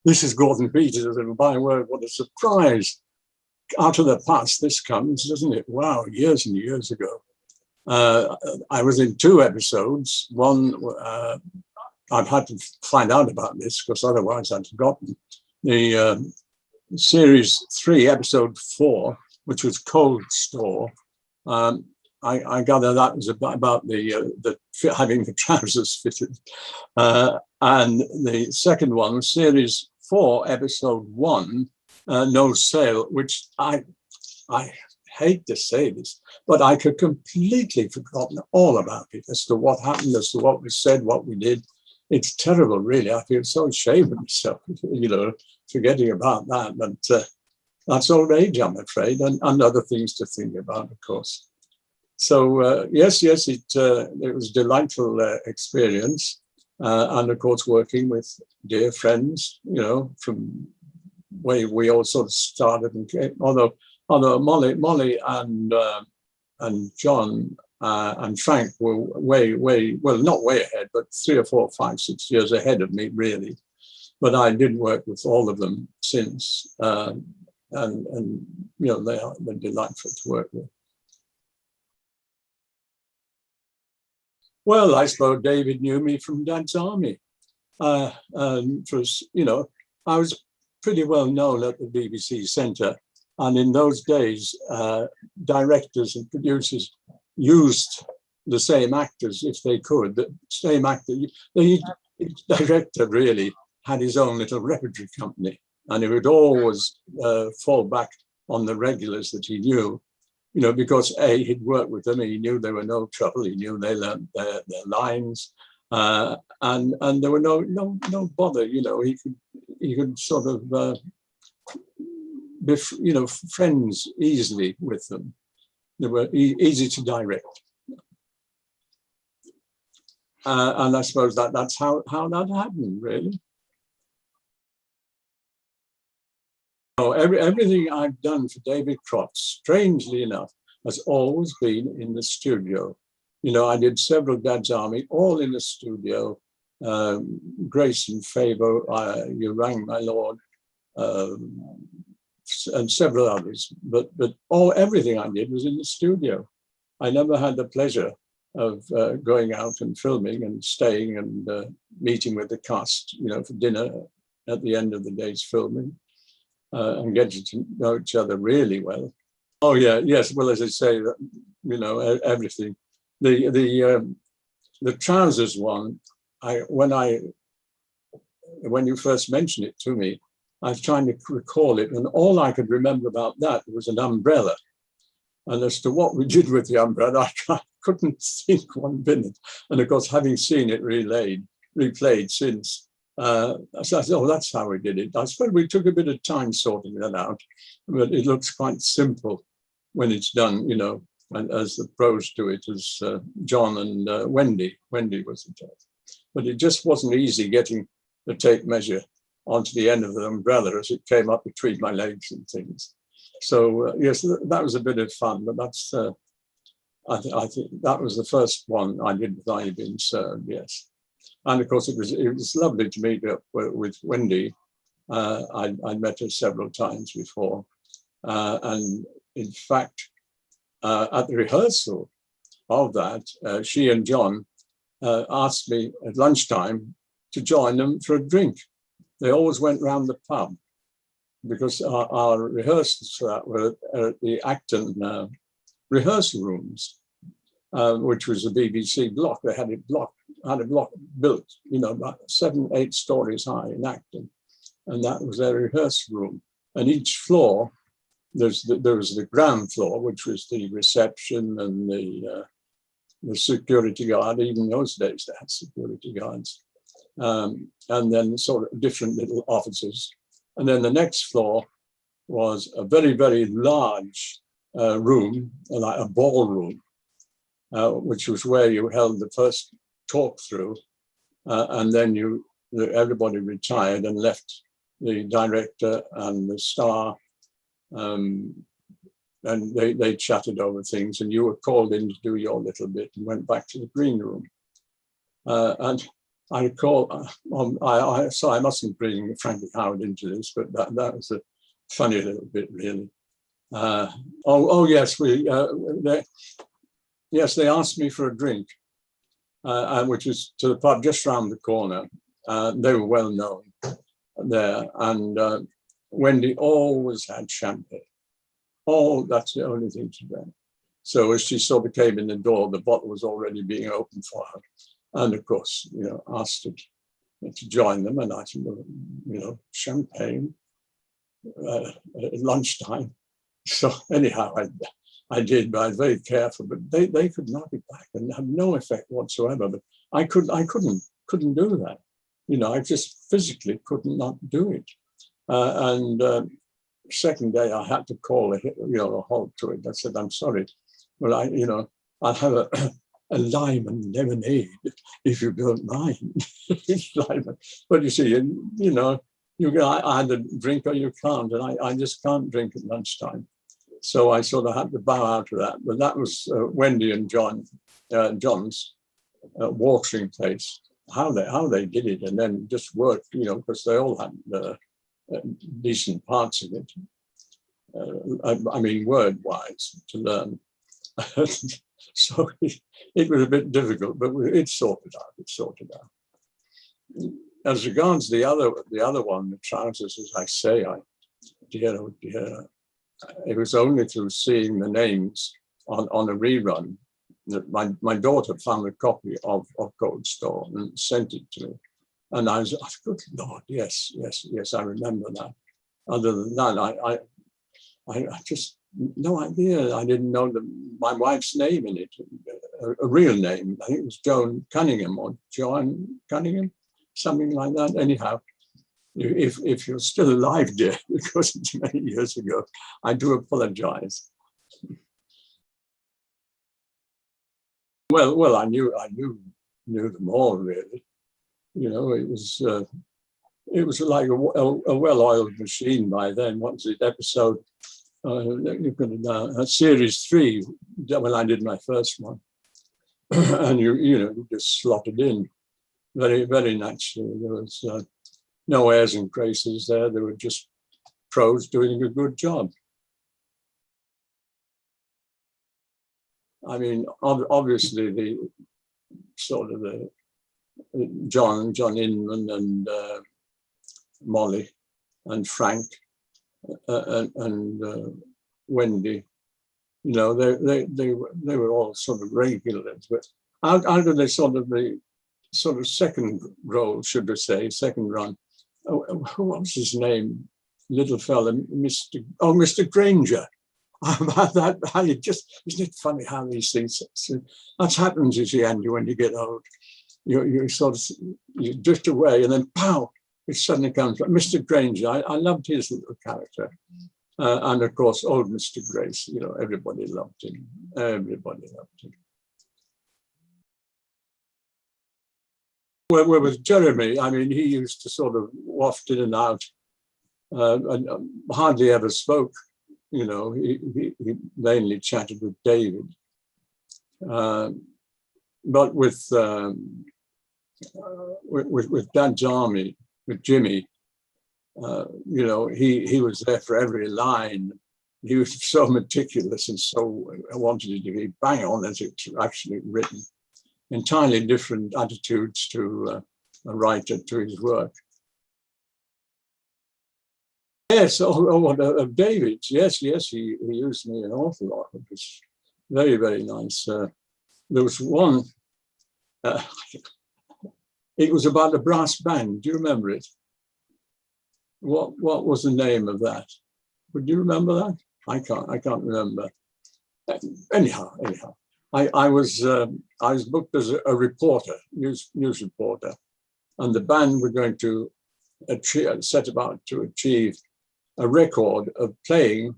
this is Gordon Peters, and by word, what a surprise. Out of the past, this comes, doesn't it? Wow, years and years ago. I was in 2 episodes. One, I've had to find out about this because otherwise I'd forgotten. The series 3, episode 4, which was Cold Store. I gather that was about the having the trousers fitted. And the second one was series 4, episode 1, No Sale, which I hate to say this, but I could completely forgotten all about it, as to what happened, as to what was said, what we did. It's terrible, really. I feel so ashamed of myself, forgetting about that. But that's old age, I'm afraid, and other things to think about, of course. So yes, it was a delightful experience, and of course working with dear friends, from where we all sort of started. And although Molly and John and Frank were not way ahead, but 3 or 4 or 5, 6 years ahead of me, really. But I did work with all of them since, and they're delightful to work with. Well, I suppose David knew me from Dad's Army. I was pretty well known at the BBC Centre, and in those days, directors and producers used the same actors if they could. The same actor, each director really had his own little repertory company, and he would always fall back on the regulars that he knew. Because he'd worked with them, he knew there were no trouble, he knew they learned their lines, and there were no bother. He could sort of be, friends easily with them. They were easy to direct, and I suppose that's how that happened, really. Oh, everything I've done for David Croft, strangely enough, has always been in the studio. I did several Dad's Army, all in the studio. Grace and Favour, You Rang My Lord, and several others. But everything I did was in the studio. I never had the pleasure of going out and filming and staying and meeting with the cast, for dinner at the end of the day's filming. And getting to know each other really well. Oh yeah, yes. Well, as I say, everything. The trousers one. When you first mentioned it to me, I was trying to recall it, and all I could remember about that was an umbrella. And as to what we did with the umbrella, I couldn't think one minute. And of course, having seen it replayed since. So I thought, oh, that's how we did it. I suppose we took a bit of time sorting that out, but it looks quite simple when it's done, and as the pros do it, as John and Wendy was the judge. But it just wasn't easy getting the tape measure onto the end of the umbrella as it came up between my legs and things. So yes, that was a bit of fun, but that's, I think that was the first one I did with I Being Served, yes. And of course, it was lovely to meet up with Wendy. I'd met her several times before. And in fact, at the rehearsal of that, she and John asked me at lunchtime to join them for a drink. They always went round the pub because our rehearsals for that were at the Acton rehearsal rooms, which was a BBC block. They had a block built, about 7, 8 stories high in Acton, and that was their rehearsal room. And each floor, there was the ground floor, which was the reception and the security guard. Even in those days, they had security guards, and then sort of different little offices. And then the next floor was a very, very large room, like a ballroom, which was where you held the first talk through, and then everybody retired and left the director and the star, and they chatted over things, and you were called in to do your little bit and went back to the green room. And I recall, so I mustn't bring Frankie Howard into this, but that was a funny little bit, really. Yes, yes, they asked me for a drink, which was to the pub just round the corner. They were well known there, and Wendy always had champagne. That's the only thing to drink. So as she sort of came in the door, the bottle was already being opened for her. And of course, asked her to join them. And I said, well, champagne at lunchtime. So anyhow, I did, but I was very careful. But they could knock it back and have no effect whatsoever. But I couldn't do that. I just physically could not do it. And second day, I had to call a halt to it. I said, I'm sorry. Well, I'll have a lime and lemonade if you don't mind. But you see, you either drink or you can't, and I just can't drink at lunchtime. So I sort of had to bow out of that. But that was Wendy and John's watering place. How they did it, and then just worked, because they all had decent parts of it. I mean, word-wise, to learn. So it was a bit difficult, but it sorted out. As regards the other one, the trousers, as I say, dear, oh dear, it was only through seeing the names on a rerun that my daughter found a copy of Cold Store and sent it to me. And I was, good Lord, yes, I remember that. Other than that, I just, no idea. I didn't know my wife's name in it, a real name. I think it was Joan Cunningham or Joan Cunningham, something like that. Anyhow, if you're still alive, dear, because it's many years ago, I do apologize. Well, I knew them all, really. It was like a well-oiled machine by then. What was it? Episode, series 3, when I did my first one, and you just slotted in very, very naturally. There was no airs and graces there. They were just pros doing a good job. I mean, obviously the sort of the John Inman and Molly and Frank and Wendy, they were all sort of regulars. But out of the sort of second role, should we say, second run, what was his name? Little fella, Mr. Granger. Isn't it funny how these things, that happens, you see, Andy, when you get old. You sort of, you drift away and then pow, it suddenly comes. Mr. Granger, I loved his little character. And of course, old Mr. Grace, everybody loved him. Everybody loved him. Well, with Jeremy, I mean, he used to sort of waft in and out and hardly ever spoke. He mainly chatted with David. But with Dad's Army, with Jimmy, he was there for every line. He was so meticulous and so wanted it to be bang on as it's actually written. Entirely different attitudes to a writer to his work. Yes, of David's, yes, he used me an awful lot. It was very, very nice. There was one, it was about the brass band. Do you remember it? What was the name of that? Would you remember that? I can't remember. Anyhow, I was booked as a reporter, news reporter, and the band were going to set about to achieve a record of playing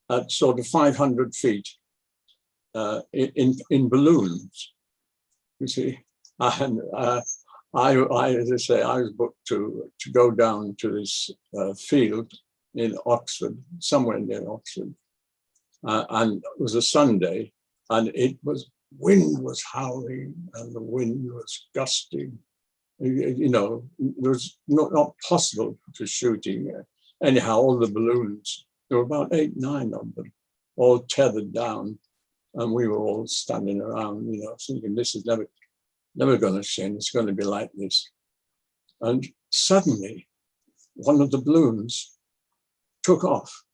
at sort of 500 feet in balloons, you see. And as I say, I was booked to go down to this field in Oxford, somewhere near Oxford, and it was a Sunday, and wind was howling and the wind was gusting, You know, there was not possible to shooting. Anyhow, all the balloons, there were about 8, 9 of them, all tethered down. And we were all standing around, you know, thinking this is never going to change. It's going to be like this. And suddenly, one of the balloons took off.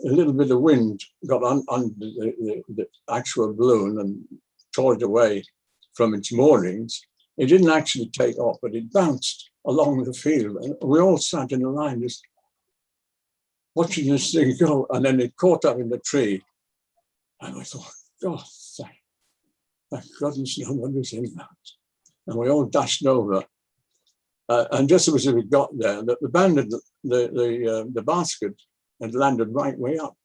A little bit of wind got under the actual balloon and tore it away from its moorings. It didn't actually take off, but it bounced along the field. And we all sat in a line just watching this thing go. And then it caught up in the tree. And I thought, oh, thank goodness no one was in that. And we all dashed over. And just as we got there, the band, the basket had landed right way up.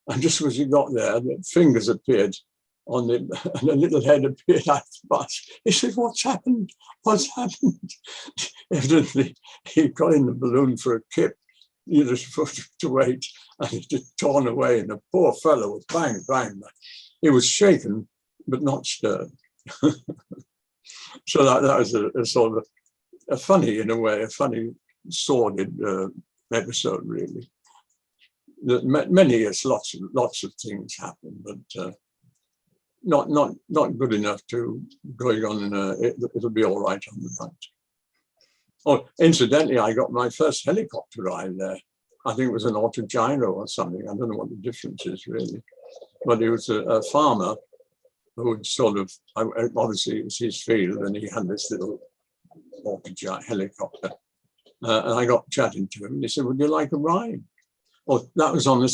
And just as we got there, the fingers appeared on the, and a little head appeared out the basket. He said, what's happened? What's happened? Evidently, he got in the balloon for a kip, you know, to wait, and it just torn away. And the poor fellow was bang, bang, bang. He was shaken, but not stirred. So that was a sort of a funny, in a way, a funny, sordid episode, really. Many years, lots of things happen, but not good enough to going on. It'll be all right on the night. Oh, incidentally, I got my first helicopter ride there. I think it was an autogyro or something. I don't know what the difference is really, but it was a farmer who would sort of, obviously it was his field, and he had this little autogyro helicopter. And I got chatting to him, and he said, would you like a ride? Well, that was on the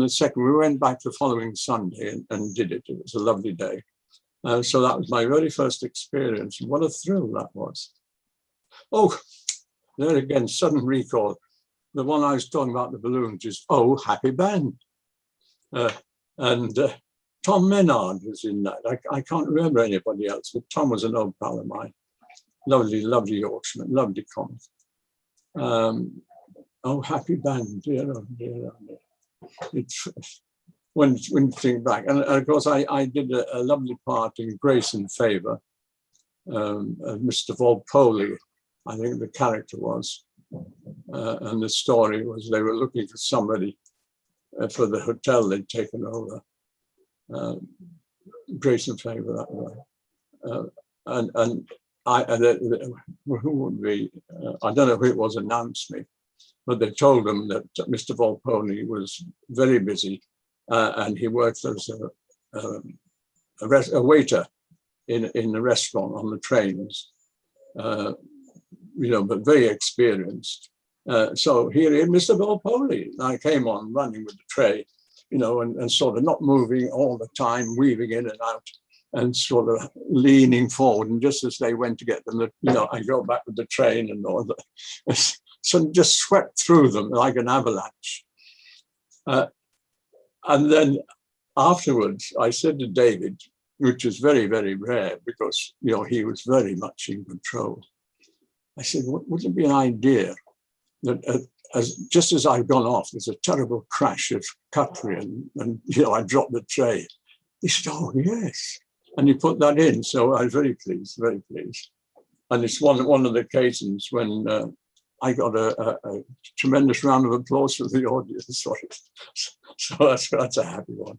second. We went back the following Sunday and did it. It was a lovely day. So that was my very first experience. And what a thrill that was. Oh, there again, sudden recall. The one I was talking about, the balloons, is Oh, Happy Band. And Tom Menard was in that. I can't remember anybody else, but Tom was an old pal of mine. Lovely, lovely Yorkshireman, lovely comic. Oh, Happy Band, dear, oh, dear, oh, dear. It's, when you think back, and of course I did a lovely part in Grace and Favour, Mr. Volpoli, I think the character was, and the story was they were looking for somebody for the hotel they'd taken over. Grace and Favour, that way. And who would be, I don't know who it was announced me, but they told them that Mr. Volponi was very busy and he worked as a waiter in the restaurant on the trains, you know, but very experienced. So here, Mr. Volponi, I came on running with the tray, you know, and sort of not moving all the time, weaving in and out, and sort of leaning forward. And just as they went to get them, you know, I go back with the train and all that. So just swept through them like an avalanche. And then afterwards, I said to David, which was very, very rare because, you know, he was very much in control. I said, wouldn't it be an idea that just as I've gone off, there's a terrible crash of cutlery and you know, I dropped the tray. He said, oh, yes. And he put that in. So I was very pleased, very pleased. And it's one of the occasions when I got a tremendous round of applause from the audience. So that's a happy one.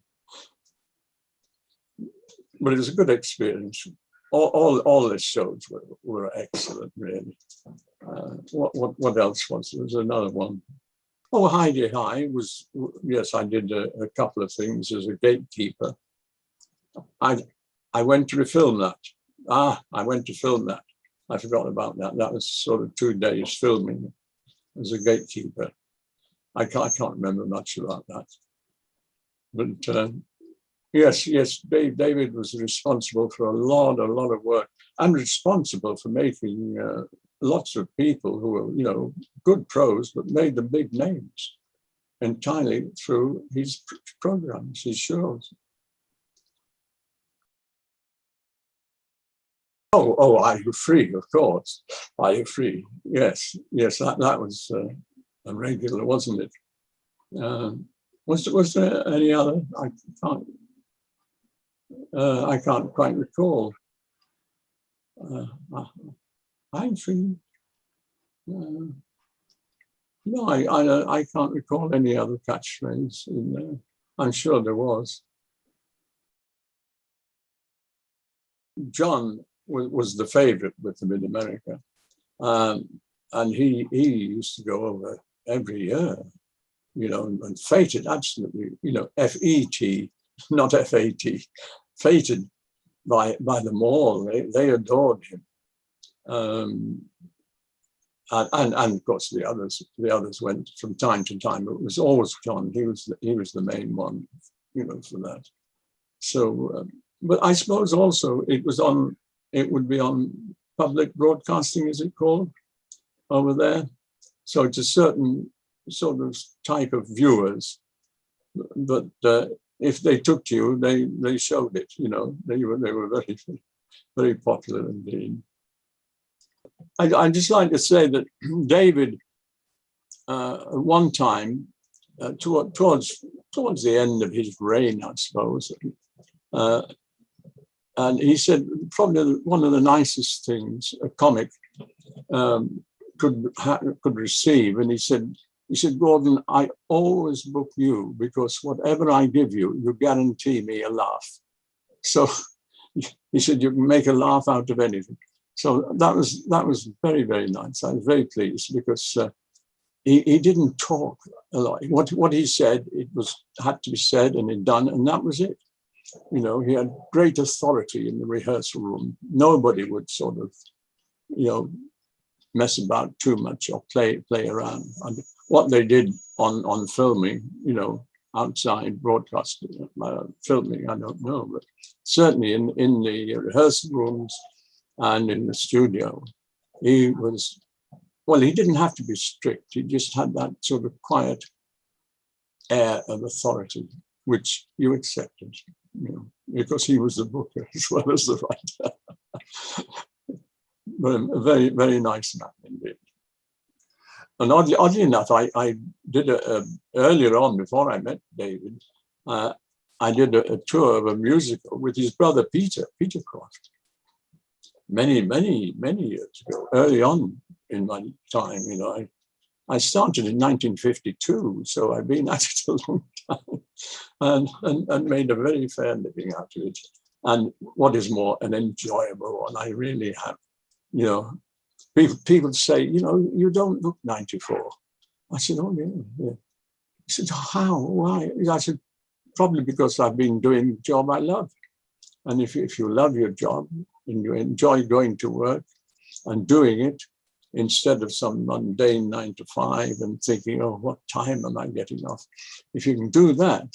But it was a good experience. All the shows were excellent, really. What else was there? There was another one. Oh, Heidi High was, yes, I did a couple of things as a gatekeeper. I went to refilm that. I went to film that. I forgot about that. That was sort of 2 days filming as a gatekeeper. I can't remember much about that. But yes, David was responsible for a lot of work and responsible for making lots of people who were, you know, good pros, but made them big names entirely through his programs, his shows. Oh, Are You Free? Of course, Are You Free? Yes, that was a regular, wasn't it? Was there any other? I can't quite recall. I'm free. No, I can't recall any other catchphrase in there. I'm sure there was. John was the favorite with them in America. And he used to go over every year, you know, and feted absolutely, you know, F-E-T, not F-A-T, feted by them all. They adored him. And of course the others went from time to time. It was always John. He was the main one, you know, for that. So, but I suppose also it would be on public broadcasting, is it called, over there? So it's a certain sort of type of viewers, but if they took to you, they showed it. You know, they were very, very popular indeed. I'd just like to say that David, at one time, towards the end of his reign, I suppose, and he said probably one of the nicest things a comic could receive, and he said, Gordon, I always book you because whatever I give you, you guarantee me a laugh. So he said you can make a laugh out of anything. So that was very, very nice. I was very pleased because he didn't talk a lot. What he said, had to be said and done, and that was it. You know, he had great authority in the rehearsal room. Nobody would sort of, you know, mess about too much or play around. And what they did on filming, you know, outside broadcasting, filming, I don't know, but certainly in the rehearsal rooms and in the studio, he didn't have to be strict. He just had that sort of quiet air of authority, which you accepted, you know, because he was the booker as well as the writer. But a very, very nice man indeed. And oddly enough, I did earlier on, before I met David, I did a tour of a musical with his brother Peter Croft, many, many, many years ago, early on in my time. You know, I started in 1952, so I've been at it a long time, and made a very fair living out of it. And what is more, an enjoyable one. I really have, you know, people say, you know, you don't look 94. I said, oh yeah. He said, how, why? I said, probably because I've been doing the job I love. And if you love your job and you enjoy going to work and doing it, instead of some mundane 9 to 5 and thinking, oh, what time am I getting off? If you can do that,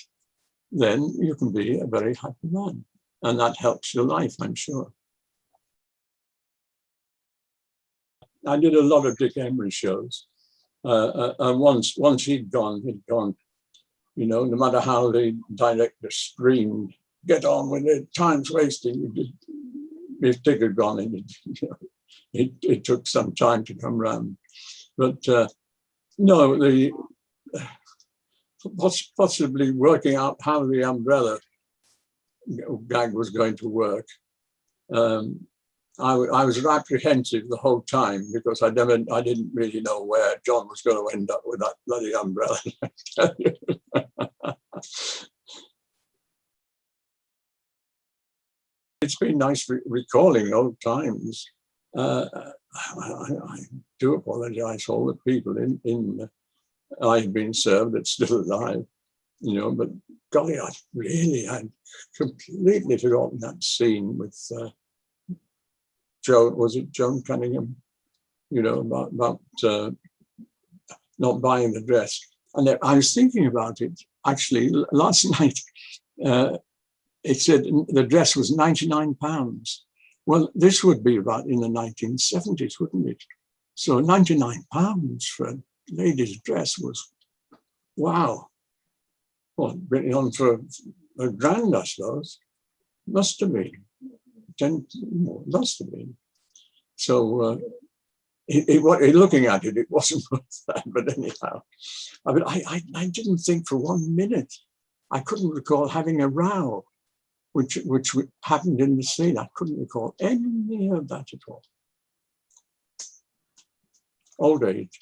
then you can be a very happy man. And that helps your life, I'm sure. I did a lot of Dick Emery shows. And once he'd gone, you know, no matter how the director screamed, get on with it, time's wasting. If Dick had gone, it took some time to come round. But no, possibly working out how the umbrella gag was going to work. I was apprehensive the whole time because I didn't really know where John was going to end up with that bloody umbrella. It's been nice recalling old times. I do apologize for all the people I've been served that's still alive, you know, but golly, I really had completely forgotten that scene with Joan Cunningham, you know, about not buying the dress. And I was thinking about it actually last night. It said the dress was £99. Well, this would be about in the 1970s, wouldn't it? So £99 for a lady's dress was, wow. Well, bringing on for a grand, I suppose. Must have been. Must have been. So looking at it, it wasn't worth that. But anyhow, I mean, I didn't think for 1 minute. I couldn't recall having a row, which happened in the scene. I couldn't recall any of that at all. old age.